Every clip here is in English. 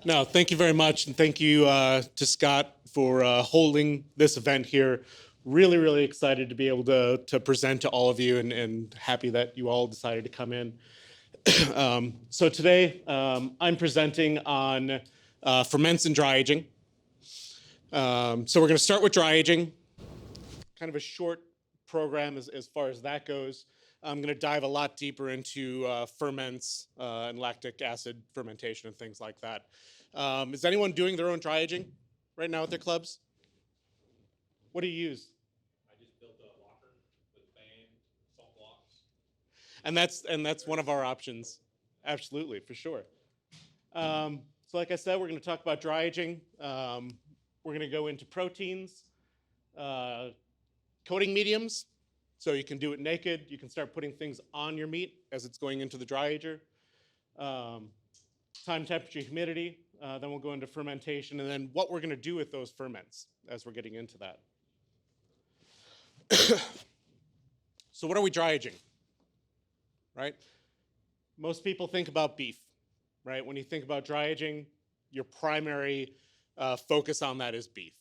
No, thank you very much, and thank you to Scott for holding this event here. Really, really excited to be able to present to all of you, and happy that you all decided to come in. So today, I'm presenting on ferments and dry aging. So we're going to start with dry aging, kind of a short program as far as that goes. I'm going to dive a lot deeper into ferments and lactic acid fermentation and things like that. Is anyone doing their own dry aging right now at their clubs? What do you use? I just built a locker with fan, salt blocks. And that's one of our options. Absolutely, for sure. So like I said, we're going to talk about dry aging. We're going to go into proteins, coating mediums. So you can do it naked. You can start putting things on your meat as it's going into the dry ager. Time, temperature, humidity. Then we'll go into fermentation, and then what we're going to do with those ferments as we're getting into that. So what are we dry aging? Right? Most people think about beef, right? When you think about dry aging, your primary focus on that is beef.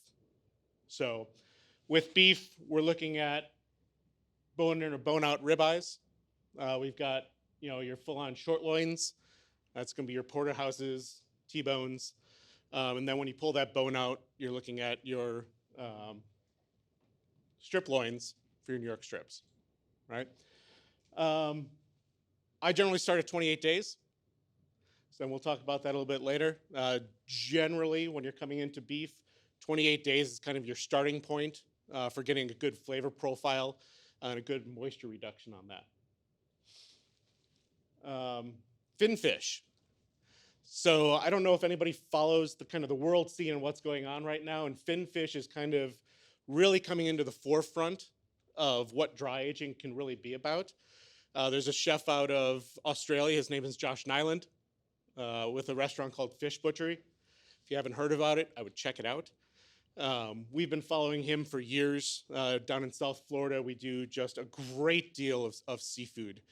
So with beef, we're looking at bone in or bone out ribeyes. We've got your full-on short loins. That's going to be your porterhouses, T-bones. And then when you pull that bone out, you're looking at your strip loins for your New York strips, right? I generally start at 28 days. So then we'll talk about that a little bit later. Generally, when you're coming into beef, 28 days is kind of your starting point for getting a good flavor profile and a good moisture reduction on that. Fin fish. So I don't know if anybody follows the kind of the world scene and what's going on right now, and fin fish is kind of really coming into the forefront of what dry aging can really be about. There's a chef out of Australia, his name is Josh Nyland, with a restaurant called Fish Butchery. If you haven't heard about it, I would check it out. We've been following him for years. Down in South Florida, we do just a great deal of seafood.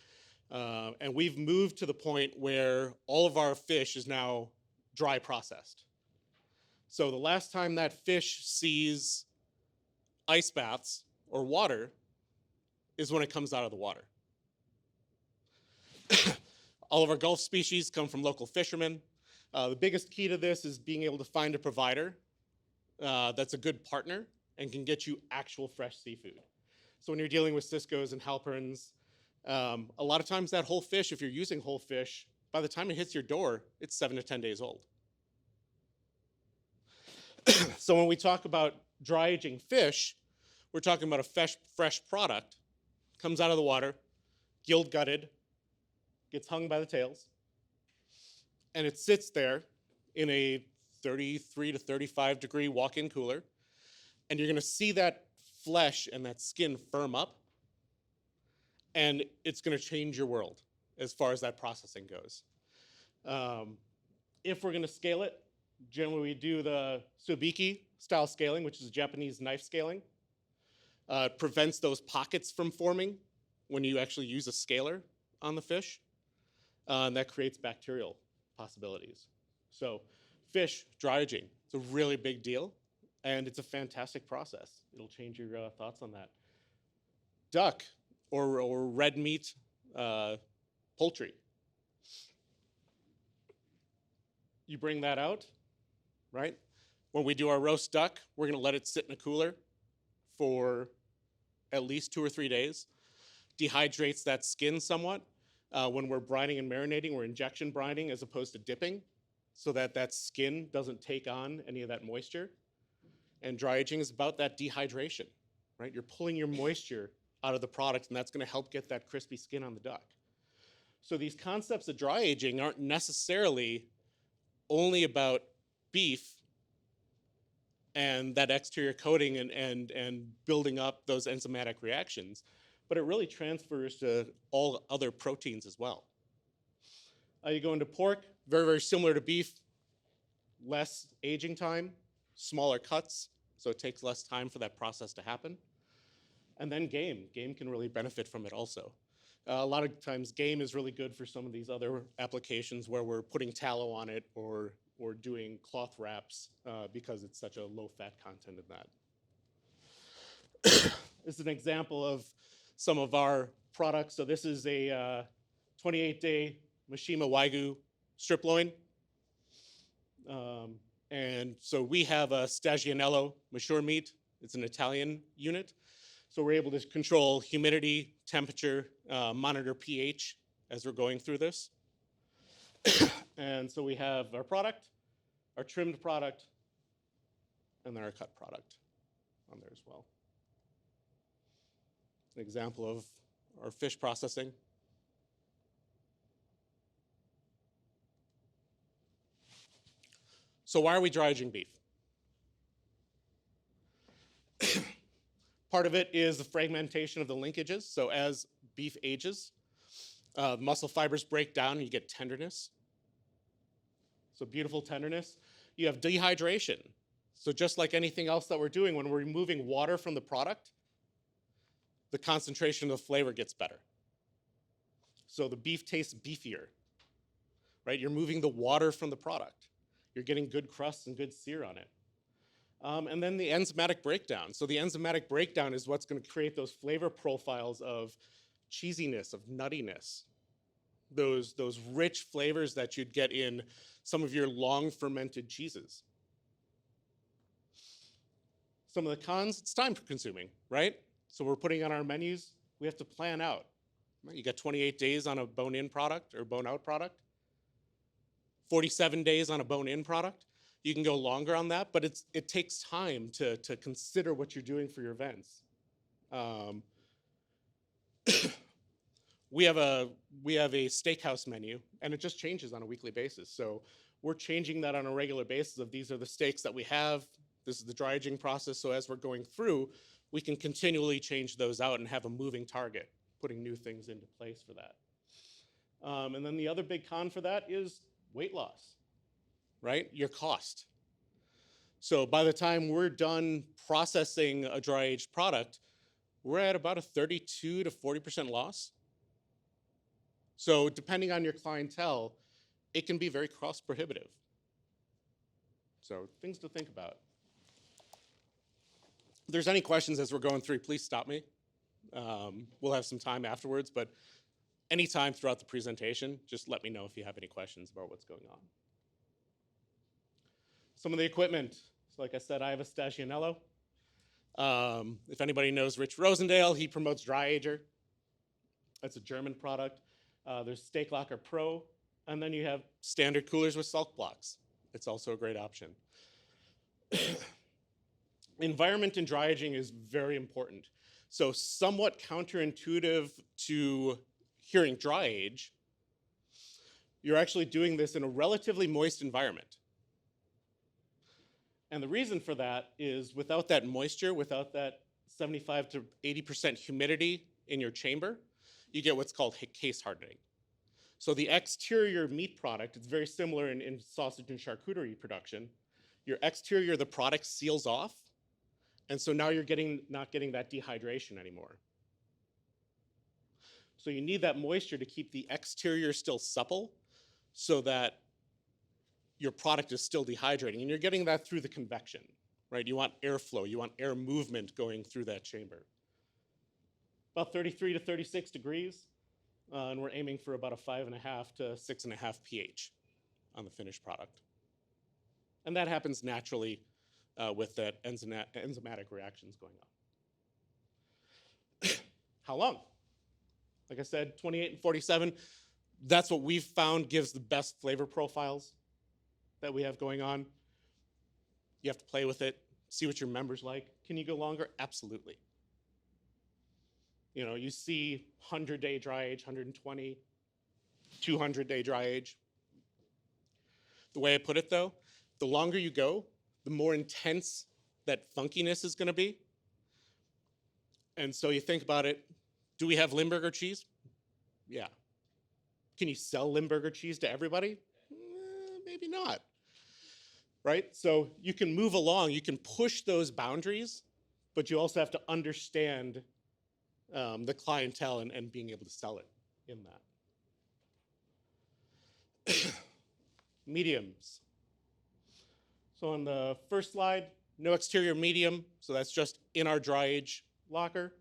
And we've moved to the point where all of our fish is now dry processed. So the last time that fish sees ice baths or water is when it comes out of the water. All of our Gulf species come from local fishermen. The biggest key to this is being able to find a provider that's a good partner and can get you actual fresh seafood. So when you're dealing with Cisco's and Halperns, a lot of times that whole fish, if you're using whole fish, by the time it hits your door, it's 7 to 10 days old. So when we talk about dry aging fish, we're talking about a fresh product, comes out of the water, gill gutted, gets hung by the tails, and it sits there in a 33 to 35 degree walk-in cooler, and you're going to see that flesh and that skin firm up, and it's going to change your world as far as that processing goes. If we're going to scale it, generally we do the Sobiki style scaling, which is Japanese knife scaling. It prevents those pockets from forming when you actually use a scaler on the fish, and that creates bacterial possibilities. So fish dry aging, it's a really big deal, and it's a fantastic process. It'll change your thoughts on that. Duck or red meat poultry. You bring that out, right? When we do our roast duck, we're going to let it sit in a cooler for at least 2 or 3 days. Dehydrates that skin somewhat. When we're brining and marinating, we're injection brining as opposed to dipping, so that that skin doesn't take on any of that moisture. And dry aging is about that dehydration, right? You're pulling your moisture out of the product, and that's going to help get that crispy skin on the duck. So these concepts of dry aging aren't necessarily only about beef and that exterior coating and building up those enzymatic reactions, but it really transfers to all other proteins as well. You go into pork, very, very similar to beef, less aging time, smaller cuts, so it takes less time for that process to happen. And then game. Game can really benefit from it also. A lot of times game is really good for some of these other applications where we're putting tallow on it or or doing cloth wraps because it's such a low fat content in that. This is an example of some of our products. So this is a 28-day Mishima Wagyu strip loin. And so we have a Stagianello mature meat. It's an Italian unit. So we're able to control humidity, temperature, monitor pH as we're going through this. And so we have our product, our trimmed product, and then our cut product on there as well. An example of our fish processing. So why are we dry aging beef? Part of it is the fragmentation of the linkages. So as beef ages, muscle fibers break down and you get tenderness. So beautiful tenderness. You have dehydration. So just like anything else that we're doing, when we're removing water from the product, the concentration of the flavor gets better. So the beef tastes beefier, right? You're moving the water from the product. You're getting good crust and good sear on it. And then the enzymatic breakdown. So the enzymatic breakdown is what's going to create those flavor profiles of cheesiness, of nuttiness, those rich flavors that you'd get in some of your long fermented cheeses. Some of the cons, it's time consuming, right? So we're putting on our menus, we have to plan out. Right? You got 28 days on a bone-in product or bone-out product, 47 days on a bone-in product. You can go longer on that, but it takes time to consider what you're doing for your events. We have a steakhouse menu, and it just changes on a weekly basis. So we're changing that on a regular basis of these are the steaks that we have. This is the dry aging process. So as we're going through, we can continually change those out and have a moving target, putting new things into place for that. And then the other big con for that is weight loss, right? Your cost. So by the time we're done processing a dry aged product, we're at about a 32 to 40% loss. So depending on your clientele, it can be very cost prohibitive. So things to think about. If there's any questions as we're going through, please stop me. We'll have some time afterwards, but anytime throughout the presentation, just let me know if you have any questions about what's going on. Some of the equipment. So like I said, I have a Stagianello. If anybody knows Rich Rosendale, he promotes Dry Ager. That's a German product. There's Steak Locker Pro, and then you have standard coolers with salt blocks. It's also a great option. Environment in dry aging is very important. So somewhat counterintuitive to hearing dry age, you're actually doing this in a relatively moist environment. And the reason for that is without that moisture, without that 75 to 80% humidity in your chamber, you get what's called case hardening. So the exterior meat product, it's very similar in sausage and charcuterie production. Your exterior of the product seals off, and so now you're not getting that dehydration anymore. So you need that moisture to keep the exterior still supple so that your product is still dehydrating, and you're getting that through the convection, right? You want airflow, you want air movement going through that chamber. About 33 to 36 degrees, and we're aiming for about a 5.5 to 6.5 pH on the finished product. And that happens naturally with that enzymatic reactions going on. How long? Like I said, 28 and 47, that's what we've found gives the best flavor profiles that we have going on. You have to play with it, see what your members like. Can you go longer? Absolutely. You know, you see 100-day dry age, 120, 200-day dry age. The way I put it though, the longer you go, the more intense that funkiness is going to be. And so you think about it, do we have Limburger cheese? Yeah. Can you sell Limburger cheese to everybody? Maybe not, right? So you can move along, you can push those boundaries, but you also have to understand the clientele and being able to sell it in that. Mediums. So on the first slide, no exterior medium, so that's just in our dry age locker.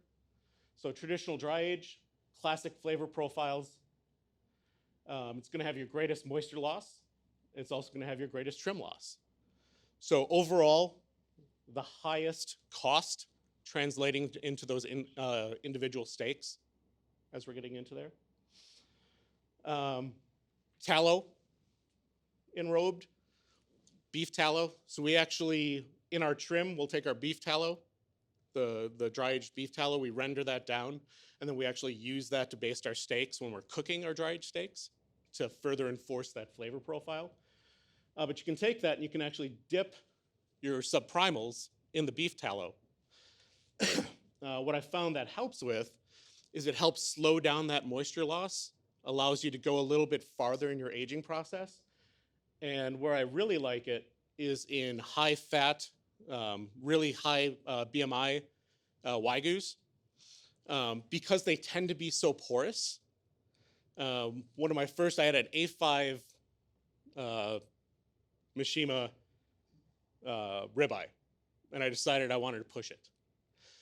So traditional dry age, classic flavor profiles. It's gonna have your greatest moisture loss. It's also gonna have your greatest trim loss. So overall, the highest cost translating into those individual steaks as we're getting into there. Tallow enrobed, beef tallow. So we actually, in our trim, we'll take our beef tallow, the dry aged beef tallow, we render that down, and then we actually use that to baste our steaks when we're cooking our dry aged steaks to further enforce that flavor profile. But you can take that and you can actually dip your subprimals in the beef tallow. What I found that helps with is it helps slow down that moisture loss, allows you to go a little bit farther in your aging process. And where I really like it is in high fat, really high BMI Wagyus, because they tend to be so porous. One of my first, I had an A5 Mishima ribeye, and I decided I wanted to push it.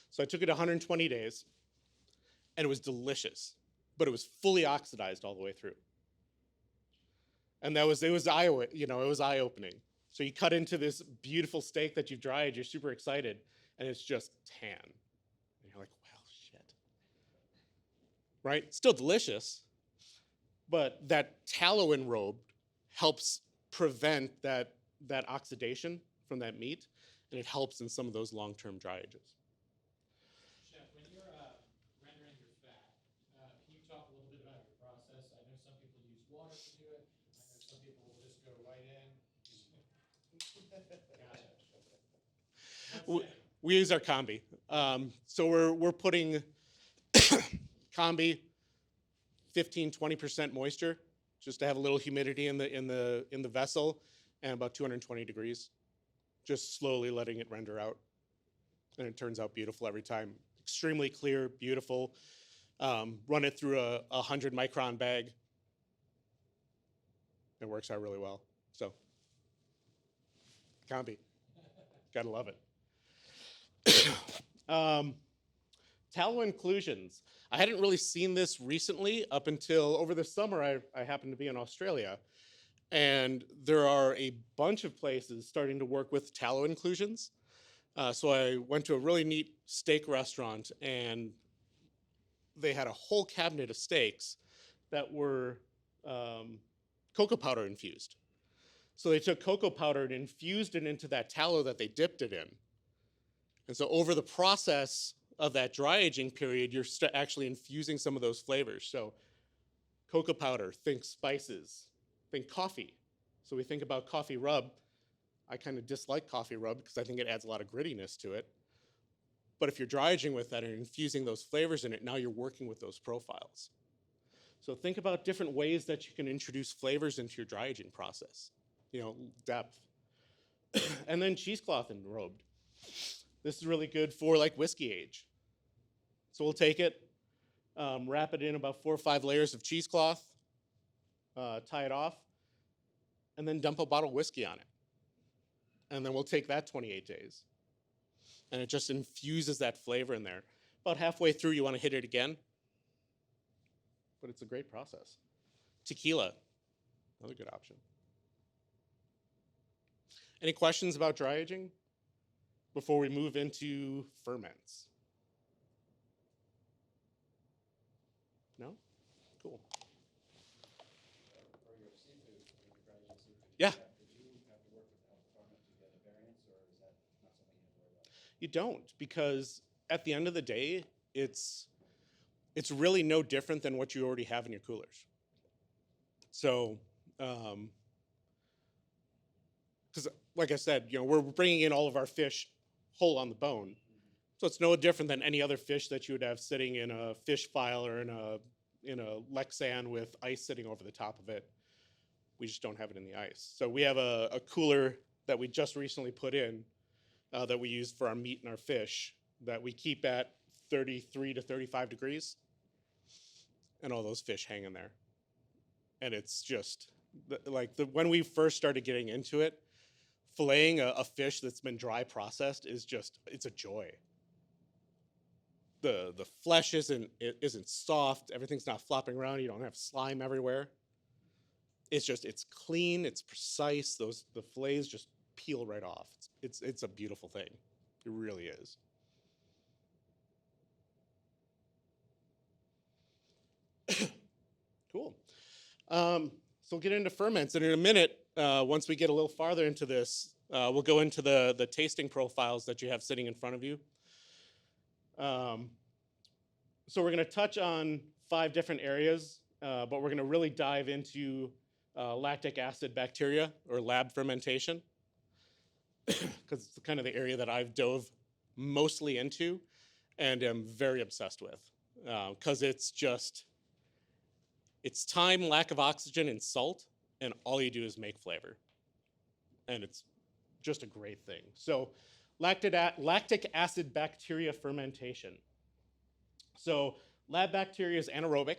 So I took it 120 days, and it was delicious, but it was fully oxidized all the way through. And it was eye-opening. So you cut into this beautiful steak that you've dried, you're super excited, and it's just tan. And you're like, well, shit. Right? Still delicious, but that tallow enrobed helps prevent that oxidation from that meat, and it helps in some of those long-term dry ages. Chef, when you're rendering your fat, can you talk a little bit about your process? I know some people use water to do it. I know some people will just go right in. Gotcha. We use our combi. So we're putting combi 15-20% moisture, just to have a little humidity in the vessel, and about 220 degrees. Just slowly letting it render out, and it turns out beautiful every time. Extremely clear, beautiful. Run it through a 100 micron bag. It works out really well. So, combi, gotta love it. Tallow inclusions. I hadn't really seen this recently up until over the summer. I happened to be in Australia, and there are a bunch of places starting to work with tallow inclusions. So I went to a really neat steak restaurant, and they had a whole cabinet of steaks that were cocoa powder infused. So they took cocoa powder and infused it into that tallow that they dipped it in. And so over the process of that dry aging period, you're actually infusing some of those flavors. So cocoa powder, think spices, think coffee. So we think about coffee rub. I kind of dislike coffee rub because I think it adds a lot of grittiness to it. But if you're dry aging with that and infusing those flavors in it, now you're working with those profiles. So think about different ways that you can introduce flavors into your dry aging process. Depth. And then cheesecloth enrobed. This is really good for like whiskey age. So we'll take it, wrap it in about 4 or 5 layers of cheesecloth, tie it off, and then dump a bottle of whiskey on it. And then we'll take that 28 days. And it just infuses that flavor in there. About halfway through, you want to hit it again. But it's a great process. Tequila, another good option. Any questions about dry aging before we move into ferments? No? Cool. For your seafood, for your dry aged seafood, Yeah. did you have to work with the health department to get a variance, or is that not something you have to worry about? You don't, because at the end of the day, it's really no different than what you already have in your coolers. So, because like I said, we're bringing in all of our fish whole on the bone. So it's no different than any other fish that you would have sitting in a fish file or in a Lexan with ice sitting over the top of it. We just don't have it in the ice. So we have a cooler that we just recently put in that we use for our meat and our fish that we keep at 33 to 35 degrees. And all those fish hang in there. And it's just, when we first started getting into it, filleting a fish that's been dry processed is just, it's a joy. The flesh isn't soft. Everything's not flopping around. You don't have slime everywhere. It's just, it's clean. It's precise. The fillets just peel right off. It's a beautiful thing. It really is. Cool. So we'll get into ferments, and in a minute, once we get a little farther into this, we'll go into the tasting profiles that you have sitting in front of you. So we're going to touch on 5 different areas, but we're going to really dive into lactic acid bacteria or lab fermentation, because it's kind of the area that I've dove mostly into and am very obsessed with, because it's time, lack of oxygen, and salt, and all you do is make flavor. And it's just a great thing. So lactic acid bacteria fermentation. So lab bacteria is anaerobic.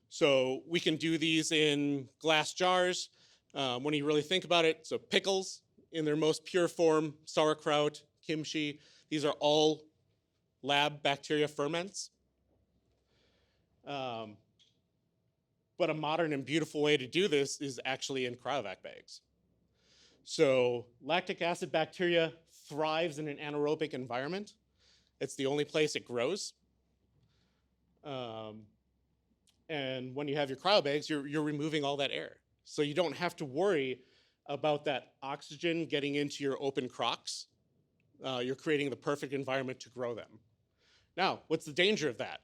So we can do these in glass jars. When you really think about it, so pickles in their most pure form, sauerkraut, kimchi, these are all lab bacteria ferments. But a modern and beautiful way to do this is actually in cryovac bags. So lactic acid bacteria thrives in an anaerobic environment. It's the only place it grows. And when you have your cryo bags, you're removing all that air. So you don't have to worry about that oxygen getting into your open crocks. You're creating the perfect environment to grow them. Now, what's the danger of that?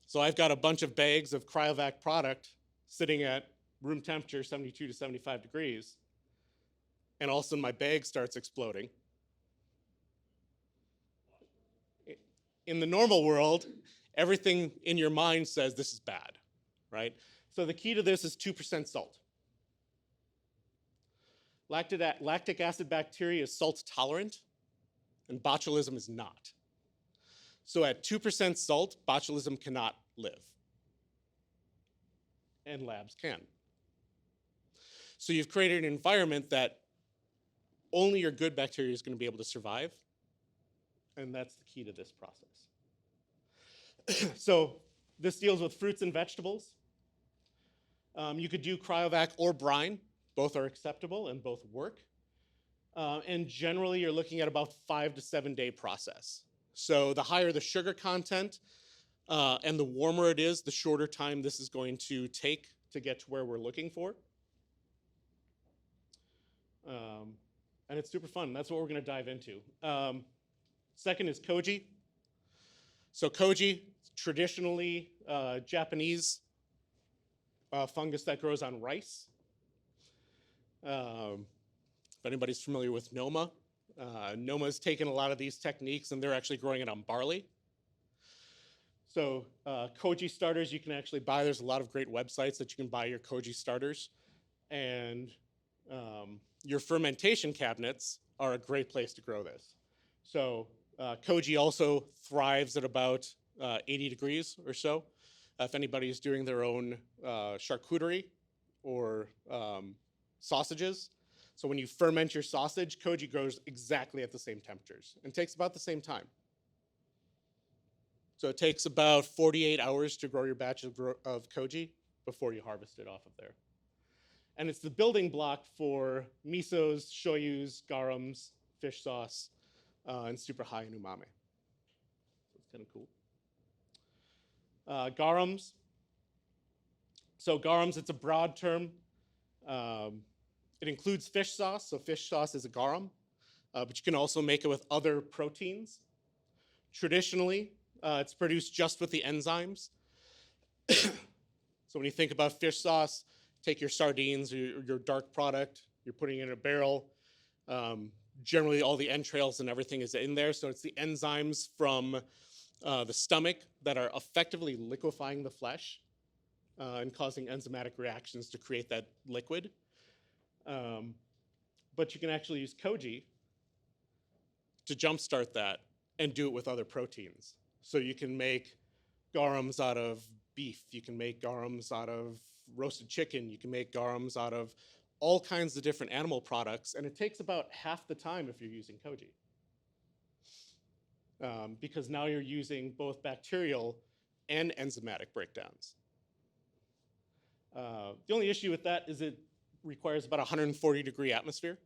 So I've got a bunch of bags of cryovac product sitting at room temperature, 72 to 75 degrees, and all of a sudden my bag starts exploding. In the normal world, everything in your mind says this is bad, right? So the key to this is 2% salt. Lactic acid bacteria is salt tolerant, and botulism is not. So at 2% salt, botulism cannot live, and labs can. So you've created an environment that only your good bacteria is going to be able to survive, and that's the key to this process. So this deals with fruits and vegetables. You could do cryovac or brine. Both are acceptable and both work. And generally, you're looking at about 5 to 7 day process. So the higher the sugar content and the warmer it is, the shorter time this is going to take to get to where we're looking for. And it's super fun. That's what we're going to dive into. Second is koji. So koji, traditionally Japanese fungus that grows on rice. If anybody's familiar with Noma, Noma's taken a lot of these techniques and they're actually growing it on barley. So koji starters you can actually buy. There's a lot of great websites that you can buy your koji starters. And your fermentation cabinets are a great place to grow this. So koji also thrives at about 80 degrees or so. If anybody's doing their own charcuterie or sausages. So when you ferment your sausage, koji grows exactly at the same temperatures and takes about the same time. So it takes about 48 hours to grow your batch of koji before you harvest it off of there. And it's the building block for misos, shoyus, garums, fish sauce, and super high in umami. So it's kind of cool. Garums. So garums, it's a broad term. It includes fish sauce, so fish sauce is a garum, but you can also make it with other proteins. Traditionally, it's produced just with the enzymes. So when you think about fish sauce, take your sardines or your dark product, you're putting it in a barrel. Generally, all the entrails and everything is in there, so it's the enzymes from the stomach that are effectively liquefying the flesh and causing enzymatic reactions to create that liquid. But you can actually use koji to jumpstart that and do it with other proteins. So you can make garums out of beef, you can make garums out of roasted chicken, you can make garums out of all kinds of different animal products, and it takes about half the time if you're using koji. Because now you're using both bacterial and enzymatic breakdowns. The only issue with that is it requires about 140-degree atmosphere.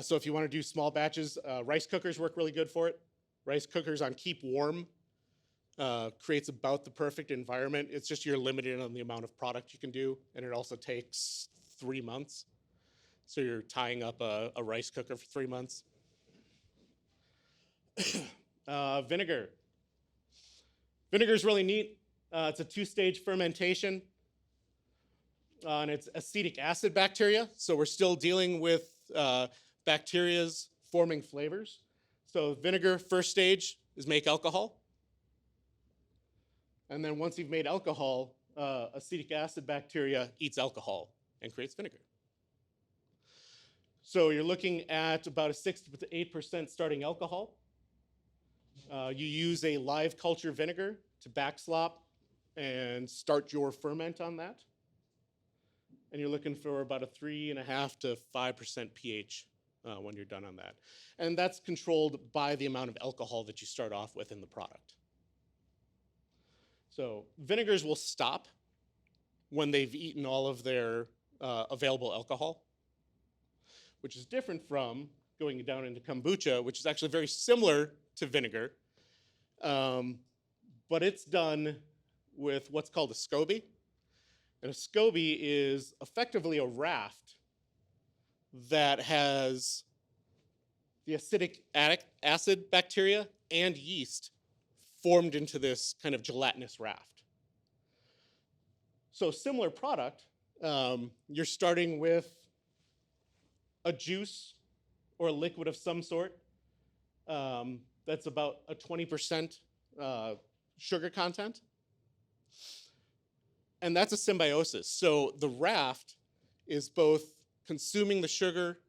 So if you want to do small batches, rice cookers work really good for it. Rice cookers on keep warm creates about the perfect environment. It's just you're limited on the amount of product you can do, and it also takes 3 months. So you're tying up a rice cooker for 3 months. Vinegar. Vinegar is really neat. It's a 2-stage fermentation. And it's acetic acid bacteria. So we're still dealing with bacteria's forming flavors. So vinegar, first stage, is make alcohol. And then once you've made alcohol, acetic acid bacteria eats alcohol and creates vinegar. So you're looking at about a 6 to 8% starting alcohol. You use a live culture vinegar to backslop and start your ferment on that. And you're looking for about a 3.5 to 5% pH when you're done on that. And that's controlled by the amount of alcohol that you start off with in the product. So vinegars will stop when they've eaten all of their available alcohol, which is different from going down into kombucha, which is actually very similar to vinegar, but it's done with what's called a SCOBY. And a SCOBY is effectively a raft that has the acetic acid bacteria and yeast formed into this kind of gelatinous raft. So similar product, you're starting with a juice or a liquid of some sort that's about a 20% sugar content. And that's a symbiosis. So the raft is both consuming the sugar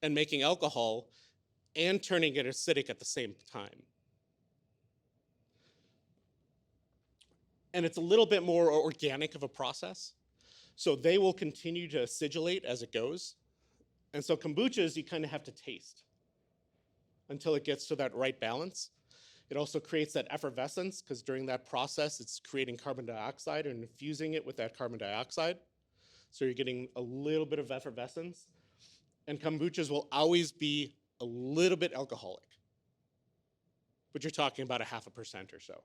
and making alcohol and turning it acidic at the same time. And it's a little bit more organic of a process. So they will continue to acidulate as it goes. And so kombuchas, you kind of have to taste until it gets to that right balance. It also creates that effervescence because during that process, it's creating carbon dioxide and infusing it with that carbon dioxide. So you're getting a little bit of effervescence. And kombuchas will always be a little bit alcoholic, but you're talking about 0.5% or so.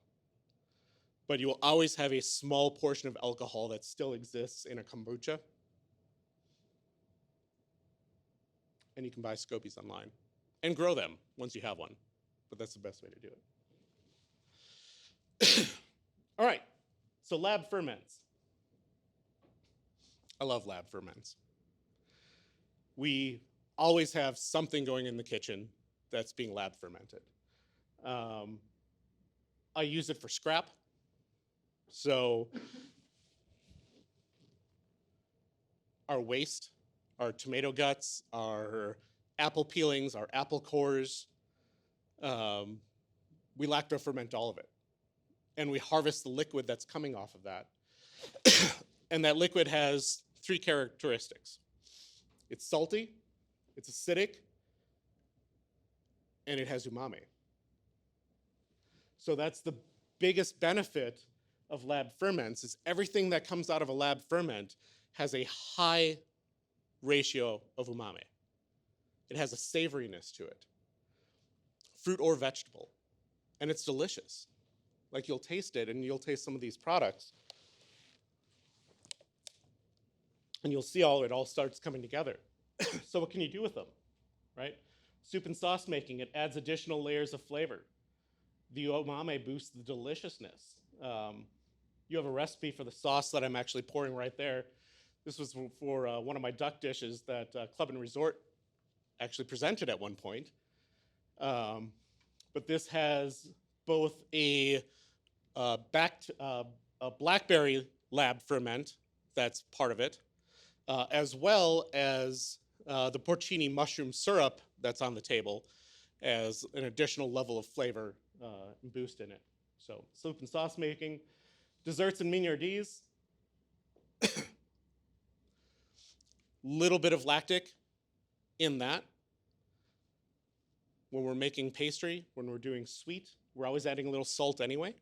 But you will always have a small portion of alcohol that still exists in a kombucha. And you can buy SCOBYs online and grow them once you have one. But that's the best way to do it. All right, so lab ferments. I love lab ferments. We always have something going in the kitchen that's being lab fermented. I use it for scrap. So our waste, our tomato guts, our apple peelings, our apple cores, we lacto ferment all of it. And we harvest the liquid that's coming off of that. And that liquid has 3 characteristics. It's salty, it's acidic, and it has umami. So that's the biggest benefit of lab ferments is everything that comes out of a lab ferment has a high ratio of umami. It has a savoriness to it, fruit or vegetable, and it's delicious. Like you'll taste it and you'll taste some of these products and you'll see it all starts coming together. So what can you do with them, right? Soup and sauce making, it adds additional layers of flavor. The umami boosts the deliciousness. You have a recipe for the sauce that I'm actually pouring right there. This was for one of my duck dishes that Club and Resort actually presented at one point. But this has both a blackberry lab ferment that's part of it, as well as the porcini mushroom syrup that's on the table as an additional level of flavor and boost in it. So soup and sauce making, desserts and mignardises. little bit of lactic in that. When we're making pastry, when we're doing sweet, we're always adding a little salt anyway.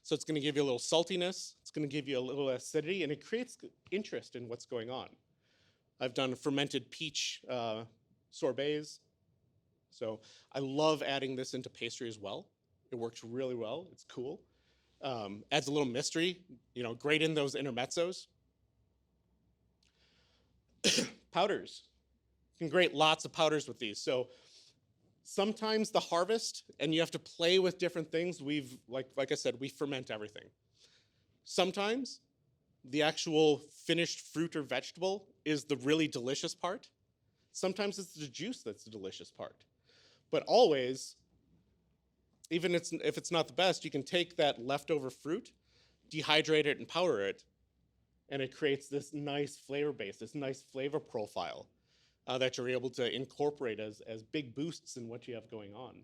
So it's going to give you a little saltiness, it's going to give you a little acidity, and it creates interest in what's going on. I've done fermented peach sorbets. So I love adding this into pastry as well. It works really well. It's cool. Adds a little mystery, great in those intermezzos. Powders. You can grate lots of powders with these. So sometimes the harvest, and you have to play with different things. Like I said, we ferment everything. Sometimes the actual finished fruit or vegetable is the really delicious part. Sometimes it's the juice that's the delicious part. But always, even if it's not the best, you can take that leftover fruit, dehydrate it, and powder it, and it creates this nice flavor base, this nice flavor profile that you're able to incorporate as big boosts in what you have going on.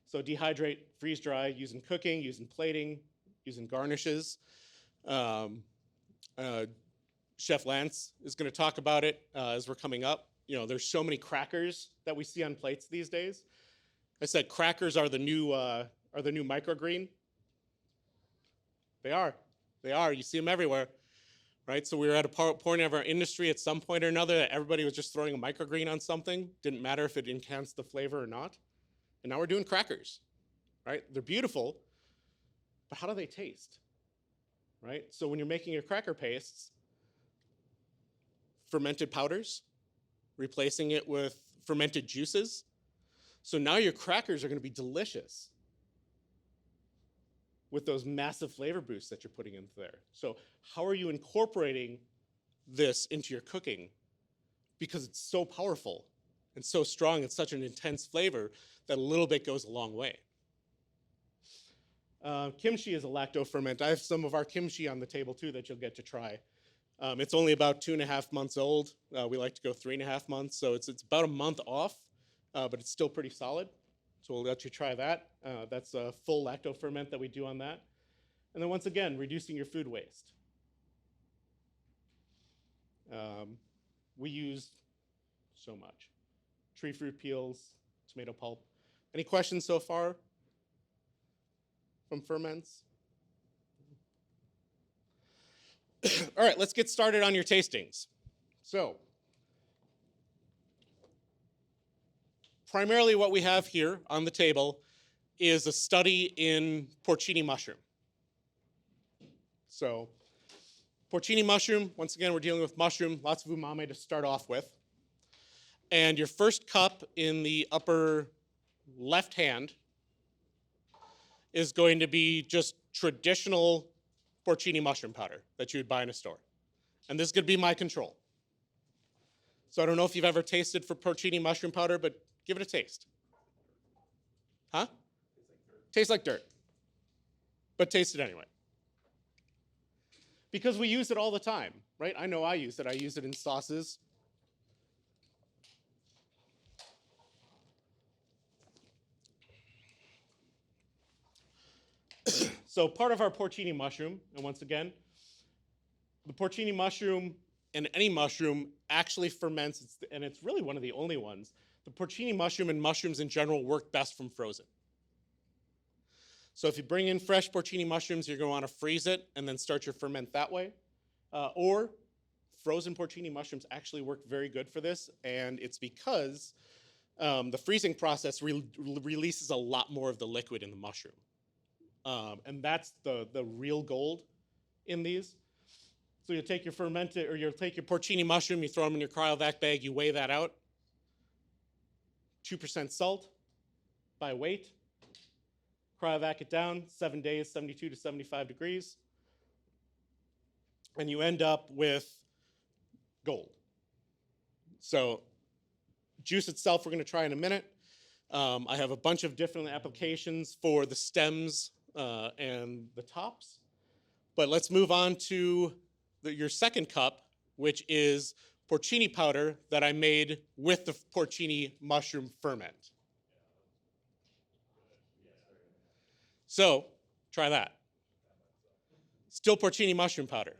So dehydrate, freeze dry, using cooking, using plating, using garnishes. Chef Lance is going to talk about it as we're coming up. There's so many crackers that we see on plates these days. I said crackers are the new microgreen. They are. You see them everywhere, right? So we were at a point of our industry at some point or another that everybody was just throwing a microgreen on something. Didn't matter if it enhanced the flavor or not. And now we're doing crackers, right? They're beautiful, but how do they taste, right? So when you're making your cracker pastes, fermented powders, replacing it with fermented juices. So now your crackers are going to be delicious with those massive flavor boosts that you're putting into there. So how are you incorporating this into your cooking? Because it's so powerful and so strong and such an intense flavor that a little bit goes a long way. Kimchi is a lacto-ferment. I have some of our kimchi on the table too that you'll get to try. It's only about 2.5 months old. We like to go 3.5 months, so it's about a month off, but it's still pretty solid. So we'll let you try that. That's a full lacto-ferment that we do on that. And then once again, reducing your food waste. We use so much. Tree fruit peels, tomato pulp. Any questions so far from ferments? All right, let's get started on your tastings. So, primarily what we have here on the table is a study in porcini mushroom. So, porcini mushroom, once again, we're dealing with mushroom, lots of umami to start off with. And your first cup in the upper left hand is going to be just traditional porcini mushroom powder that you would buy in a store. And this is going to be my control. So I don't know if you've ever tasted for porcini mushroom powder, but give it a taste. Huh? Tastes like dirt. But taste it anyway. Because we use it all the time, right? I know I use it. I use it in sauces. So part of our porcini mushroom, and once again, the porcini mushroom and any mushroom actually ferments, and it's really one of the only ones. The porcini mushroom and mushrooms in general work best from frozen. So if you bring in fresh porcini mushrooms, you're going to want to freeze it and then start your ferment that way. Or frozen porcini mushrooms actually work very good for this, and it's because the freezing process releases a lot more of the liquid in the mushroom. And that's the real gold in these. So you'll take your you'll take your porcini mushroom, you throw them in your cryovac bag, you weigh that out. 2% salt by weight. Cryovac it down, 7 days, 72 to 75 degrees. And you end up with gold. So juice itself we're going to try in a minute. I have a bunch of different applications for the stems and the tops. But let's move on to your second cup, which is porcini powder that I made with the porcini mushroom ferment. So, try that. Still porcini mushroom powder.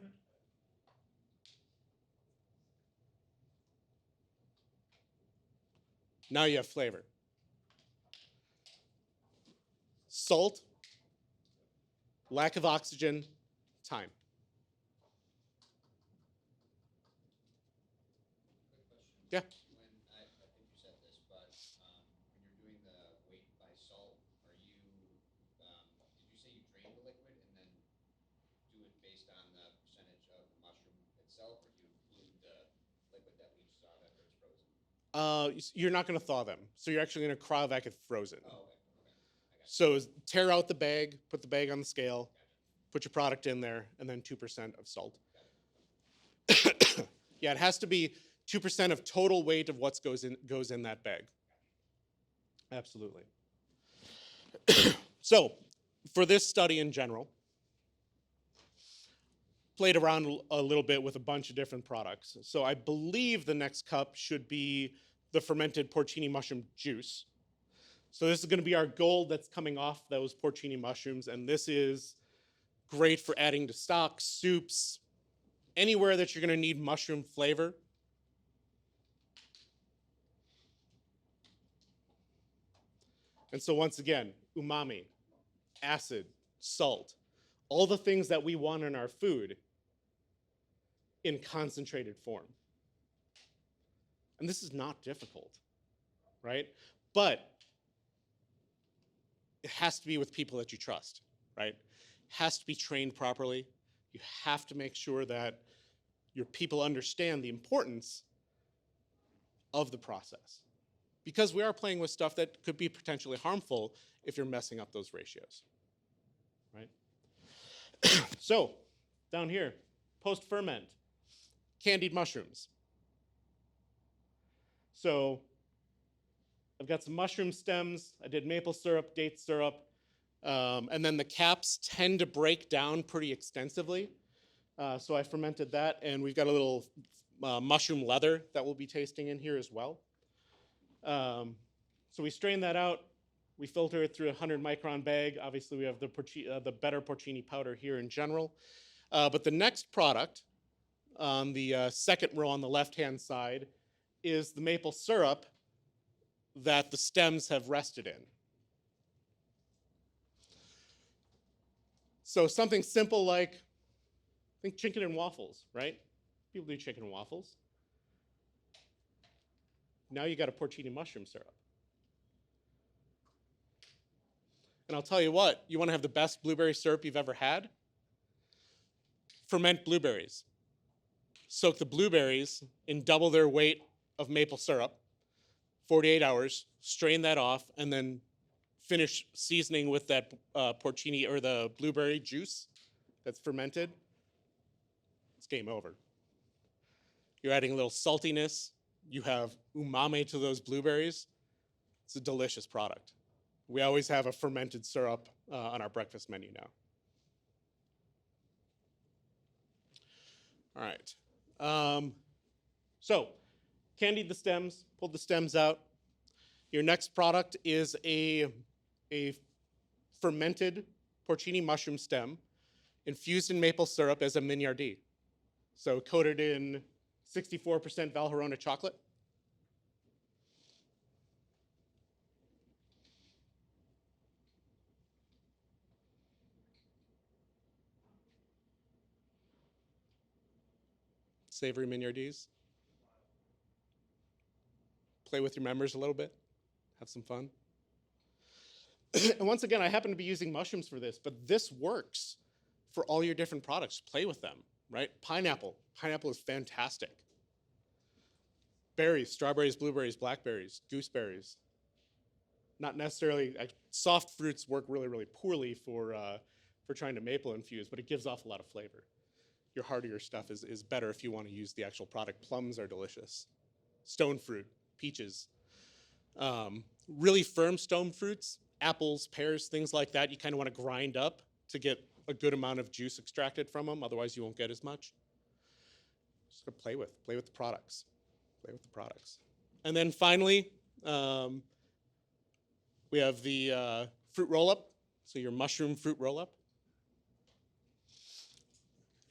Now you have flavor. Salt, lack of oxygen, time. Quick question. Yeah. When I think you said this, but when you're doing the weight by salt, are you, did you say you drain the liquid and then do it based on the percentage of the mushroom itself, or do you include the liquid that leaches out after it's frozen? You're not going to thaw them. So you're actually going to cryovac it frozen. Oh, okay, okay. I got So tear out the bag, put the bag on the scale, Gotcha. put your product in there, and then 2% of salt. Got it. Yeah, it has to be 2% of total weight of what goes in that bag. Absolutely. So, for this study in general, played around a little bit with a bunch of different products. So I believe the next cup should be the fermented porcini mushroom juice. So this is going to be our gold that's coming off those porcini mushrooms, and this is great for adding to stock, soups, anywhere that you're going to need mushroom flavor. And so once again, umami, acid, salt, all the things that we want in our food in concentrated form. And this is not difficult, right? But it has to be with people that you trust, right? It has to be trained properly. You have to make sure that your people understand the importance of the process. Because we are playing with stuff that could be potentially harmful if you're messing up those ratios, right? So, down here, post-ferment, candied mushrooms. So, I've got some mushroom stems. I did maple syrup, date syrup, and then the caps tend to break down pretty extensively. So I fermented that, and we've got a little mushroom leather that we'll be tasting in here as well. So we strain that out. We filter it through a 100 micron bag. Obviously, we have the better porcini powder here in general. But the next product on the second row on the left-hand side is the maple syrup that the stems have rested in. So something simple like, think chicken and waffles, right? People do chicken and waffles. Now you got a porcini mushroom syrup. And I'll tell you what, you want to have the best blueberry syrup you've ever had? Ferment blueberries. Soak the blueberries in double their weight of maple syrup, 48 hours, strain that off, and then finish seasoning with that porcini or the blueberry juice that's fermented. It's game over. You're adding a little saltiness. You have umami to those blueberries. It's a delicious product. We always have a fermented syrup on our breakfast menu now. All right. So, candied the stems, pulled the stems out. Your next product is a fermented porcini mushroom stem infused in maple syrup as a mignardie. So coated in 64% Valrhona chocolate. Savory mignardies. Play with your members a little bit. Have some fun. And once again, I happen to be using mushrooms for this, but this works for all your different products. Play with them, right? Pineapple. Pineapple is fantastic. Berries, strawberries, blueberries, blackberries, gooseberries. Not necessarily, soft fruits work really, really poorly for trying to maple infuse, but it gives off a lot of flavor. Your heartier stuff is better if you want to use the actual product. Plums are delicious. Stone fruit, peaches. Really firm stone fruits, apples, pears, things like that, you kind of want to grind up to get a good amount of juice extracted from them. Otherwise, you won't get as much. Just gotta play with the products. Play with the products. And then finally, we have the fruit roll-up, so your mushroom fruit roll-up.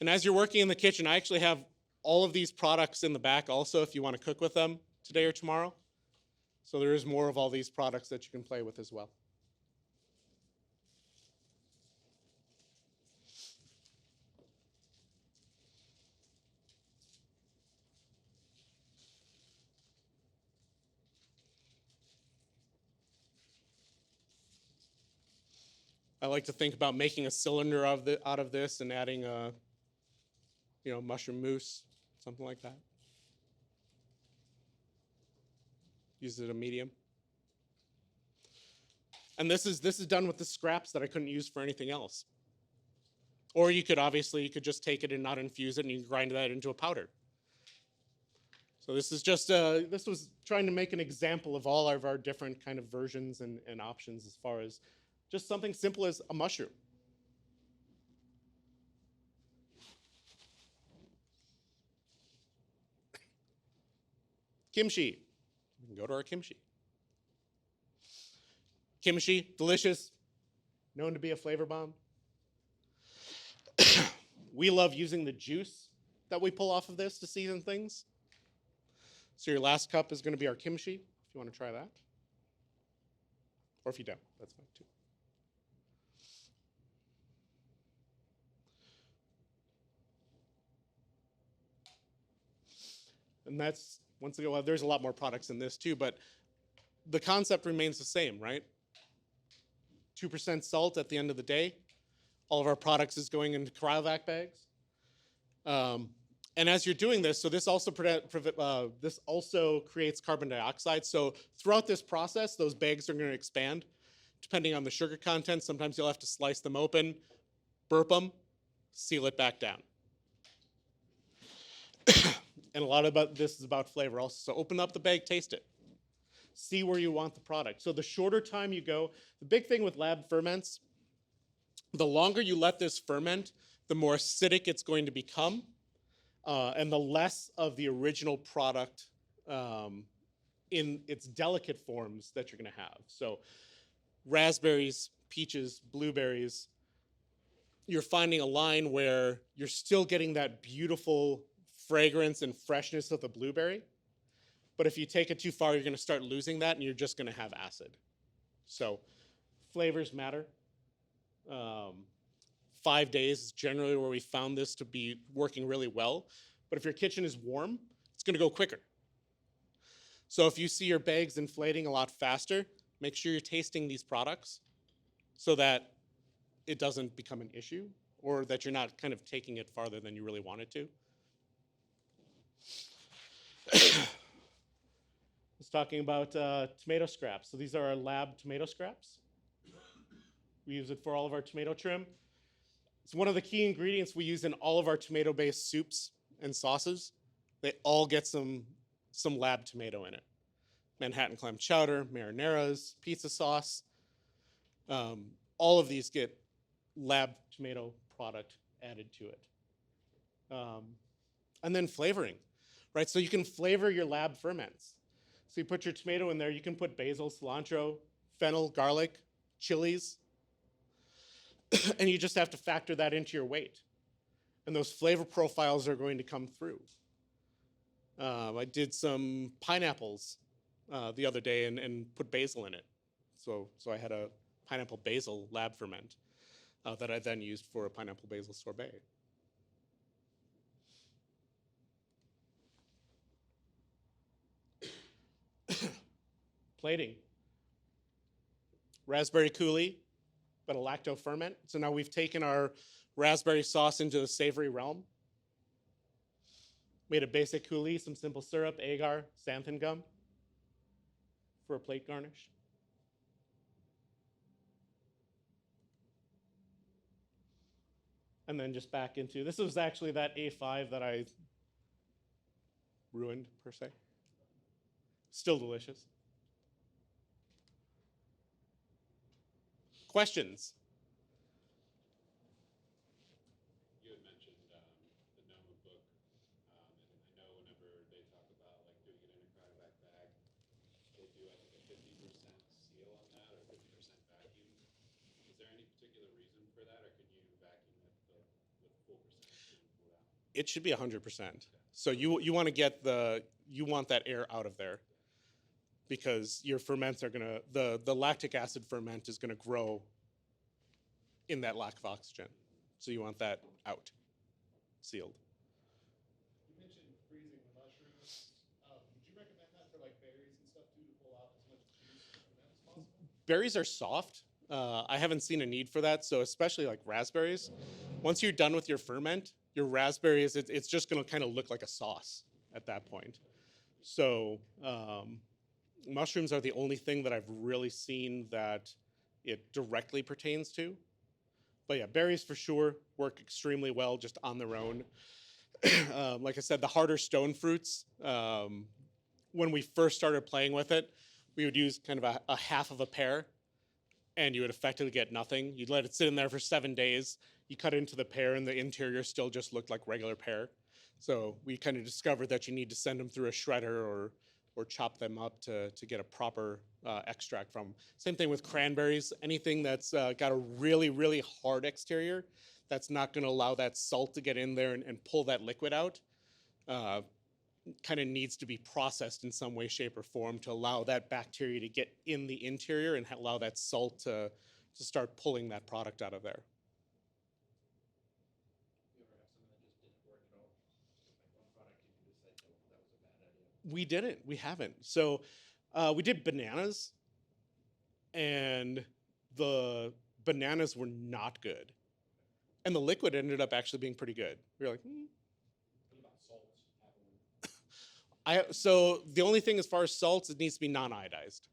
And as you're working in the kitchen, I actually have all of these products in the back also if you want to cook with them today or tomorrow. So there is more of all these products that you can play with as well. I like to think about making a cylinder out of this and adding a, mushroom mousse, something like that. Use it a medium. And this is done with the scraps that I couldn't use for anything else. Or you could just take it and not infuse it, and you can grind that into a powder. So this is just this was trying to make an example of all of our different kind of versions and options as far as just something simple as a mushroom. Kimchi. We can go to our kimchi. Kimchi, delicious, known to be a flavor bomb. We love using the juice that we pull off of this to season things. So your last cup is going to be our kimchi, if you want to try that. Or if you don't, that's fine too. And that's, once again, well, there's a lot more products in this too, but the concept remains the same, right? 2% salt at the end of the day. All of our products is going into cryovac bags. And as you're doing this, so this also creates carbon dioxide. So throughout this process, those bags are going to expand. Depending on the sugar content, sometimes you'll have to slice them open, burp them, seal it back down. And a lot about this is about flavor also. So open up the bag, taste it. See where you want the product. So the shorter time you go, the big thing with lab ferments, the longer you let this ferment, the more acidic it's going to become, and the less of the original product in its delicate forms that you're going to have. So raspberries, peaches, blueberries, you're finding a line where you're still getting that beautiful fragrance and freshness of the blueberry. But if you take it too far, you're going to start losing that, and you're just going to have acid. So flavors matter. 5 days is generally where we found this to be working really well. But if your kitchen is warm, it's going to go quicker. So if you see your bags inflating a lot faster, make sure you're tasting these products so that it doesn't become an issue, or that you're not kind of taking it farther than you really wanted to. I was talking about tomato scraps. So these are our lab tomato scraps. We use it for all of our tomato trim. It's one of the key ingredients we use in all of our tomato-based soups and sauces. They all get some lab tomato in it. Manhattan clam chowder, marinaras, pizza sauce. All of these get lab tomato product added to it. And then flavoring, right? So you can flavor your lab ferments. So you put your tomato in there, you can put basil, cilantro, fennel, garlic, chilies, and you just have to factor that into your weight. And those flavor profiles are going to come through. I did some pineapples the other day and put basil in it. So I had a pineapple basil lab ferment that I then used for a pineapple basil sorbet. Plating. Raspberry coulis, but a lacto ferment. So now we've taken our raspberry sauce into the savory realm. Made a basic coulis, some simple syrup, agar, xanthan gum for a plate garnish. And then just back into, this was actually that A5 that I ruined, per se. Still delicious. Questions? You had mentioned the Noma book, and I know whenever they talk about like doing it in a cryovac bag, they do I think a 50% seal on that or 50% vacuum. Is there any particular reason for that, or can you vacuum it with full percentage being pulled out? It should be 100%. So you want to get you want that air out of there. because your ferments are gonna, the lactic acid ferment is gonna grow in that lack of oxygen. So you want that out, sealed. You mentioned freezing the mushrooms. Would you recommend that for like berries and stuff too, to pull out as much juice from them as possible? Berries are soft. I haven't seen a need for that. So especially like raspberries, once you're done with your ferment, your raspberries, it's just gonna kind of look like a sauce at that point. So mushrooms are the only thing that I've really seen that it directly pertains to. But yeah, berries for sure work extremely well just on their own. Like I said, the harder stone fruits, when we first started playing with it, we would use kind of a half of a pear, and you would effectively get nothing. You'd let it sit in there for 7 days. You cut into the pear, and the interior still just looked like regular pear. So we kind of discovered that you need to send them through a shredder or chop them up to get a proper extract from 'em. Same thing with cranberries. Anything that's got a really, really hard exterior that's not going to allow that salt to get in there and pull that liquid out kind of needs to be processed in some way, shape, or form to allow that bacteria to get in the interior and allow that salt to start pulling that product out of there. You ever have something that just didn't work at all? Like one product you can decide that was a bad idea. We didn't. We haven't. So we did bananas, and the bananas were not good. And the liquid ended up actually being pretty good. We were like, What about salts? Have one. so the only thing as far as salts, it needs to be non-iodized.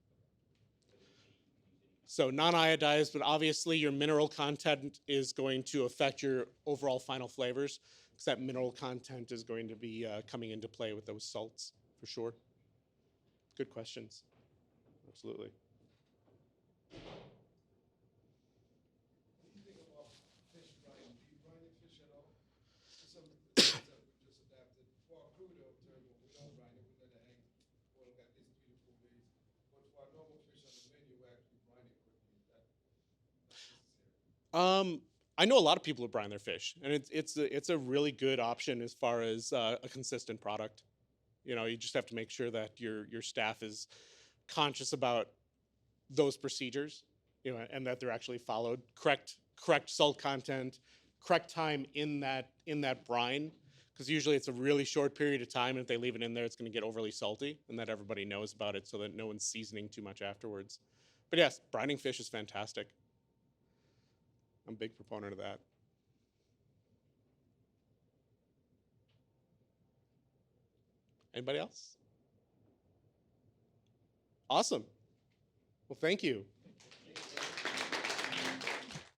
So non-iodized, but obviously your mineral content is going to affect your overall final flavors, because that mineral content is going to be coming into play with those salts for sure. Good questions. Absolutely. What do you think about fish brine? Do you brine your fish at all? Some things that we've just adapted. For our crude oil terminal, we don't brine it. We let it hang for at least 3 to 4 days. But for our normal fish on the menu, we actually brine it quickly. Is that necessary? I know a lot of people who brine their fish, and it's a really good option as far as a consistent product. You know, you just have to make sure that your staff is conscious about those procedures, you know, and that they're actually followed. Correct salt content, correct time in that brine, because usually it's a really short period of time, and if they leave it in there, it's going to get overly salty, and that everybody knows about it, so that no one's seasoning too much afterwards. But yes, brining fish is fantastic. I'm a big proponent of that. Anybody else? Awesome. Well, thank you.